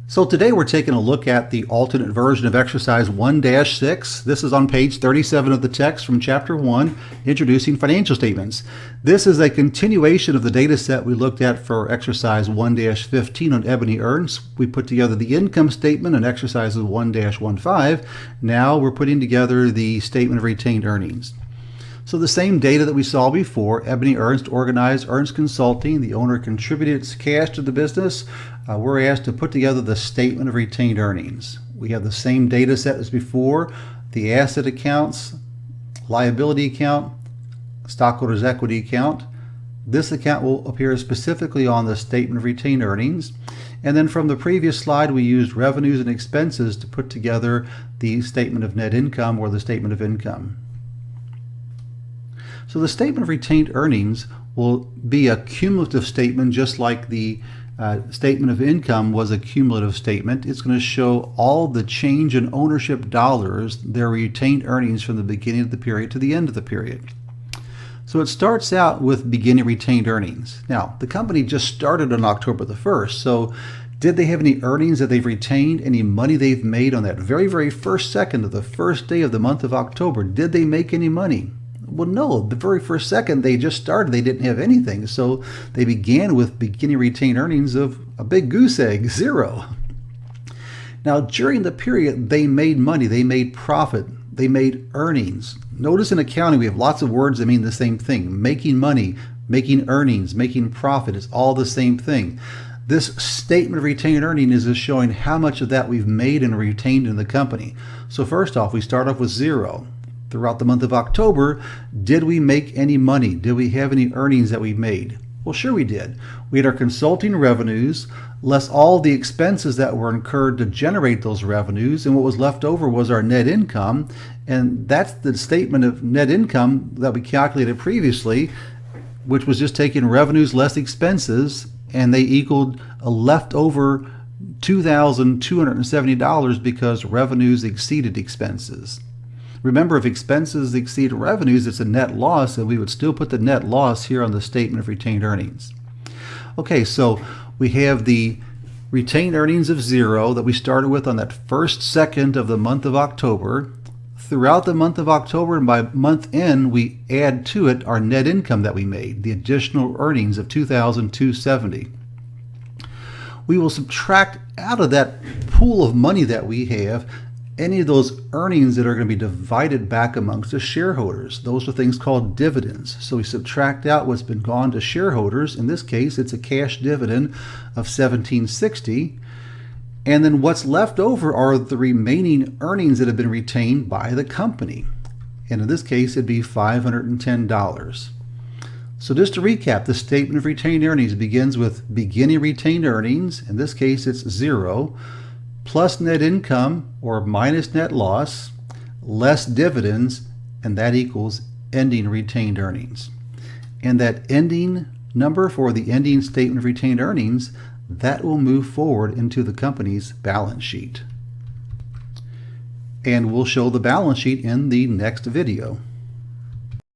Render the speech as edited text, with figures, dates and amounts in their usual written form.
So today we're taking a look at the alternate version of exercise 1-6. This is on page 37 of the text from chapter 1, introducing financial statements. This is a continuation of the data set we looked at for exercise 1-15 on ebony urns. We put together the income statement in exercises 1-15. Now we're putting together the statement of retained earnings. So the same data that we saw before, Ebony Ernst organized Ernst Consulting. The owner contributed its cash to the business. We're asked to put together the statement of retained earnings. We have the same data set as before, the asset accounts, liability account, stockholders' equity account. This account will appear specifically on the statement of retained earnings. And then from the previous slide, we used revenues and expenses to put together the statement of net income or the statement of income. So the statement of retained earnings will be a cumulative statement, just like the statement of income was a cumulative statement. It's going to show all the change in ownership dollars, their retained earnings from the beginning of the period to the end of the period. So it starts out with beginning retained earnings. Now, the company just started on October the 1st, so did they have any earnings that they've retained, any money they've made on that very first second of the first day of the month of October? Did they make any money? Well, no, the very first second they just started, they didn't have anything. So they began with beginning retained earnings of a big goose egg, 0. Now, during the period, they made money, they made profit, they made earnings. Notice in accounting, we have lots of words that mean the same thing. Making money, making earnings, making profit, it's all the same thing. This statement of retained earnings is showing how much of that we've made and retained in the company. So first off, we start off with 0. Throughout the month of October, did we make any money? Did we have any earnings that we made? Well, sure we did. We had our consulting revenues, less all the expenses that were incurred to generate those revenues, and what was left over was our net income, and that's the statement of net income that we calculated previously, which was just taking revenues less expenses, and they equaled a leftover $2,270 because revenues exceeded expenses. Remember, if expenses exceed revenues, it's a net loss, and we would still put the net loss here on the statement of retained earnings. Okay, so we have the retained earnings of 0 that we started with on that first second of the month of October. Throughout the month of October and by month end, we add to it our net income that we made, the additional earnings of $2,270. We will subtract out of that pool of money that we have any of those earnings that are going to be divided back amongst the shareholders. Those are things called dividends. So we subtract out what's been gone to shareholders. In this case, it's a cash dividend of $17.60. And then what's left over are the remaining earnings that have been retained by the company. And in this case, it'd be $510. So just to recap, the statement of retained earnings begins with beginning retained earnings. In this case, it's 0. Plus net income or minus net loss, less dividends, and that equals ending retained earnings. And that ending number for the ending statement of retained earnings, that will move forward into the company's balance sheet. And we'll show the balance sheet in the next video.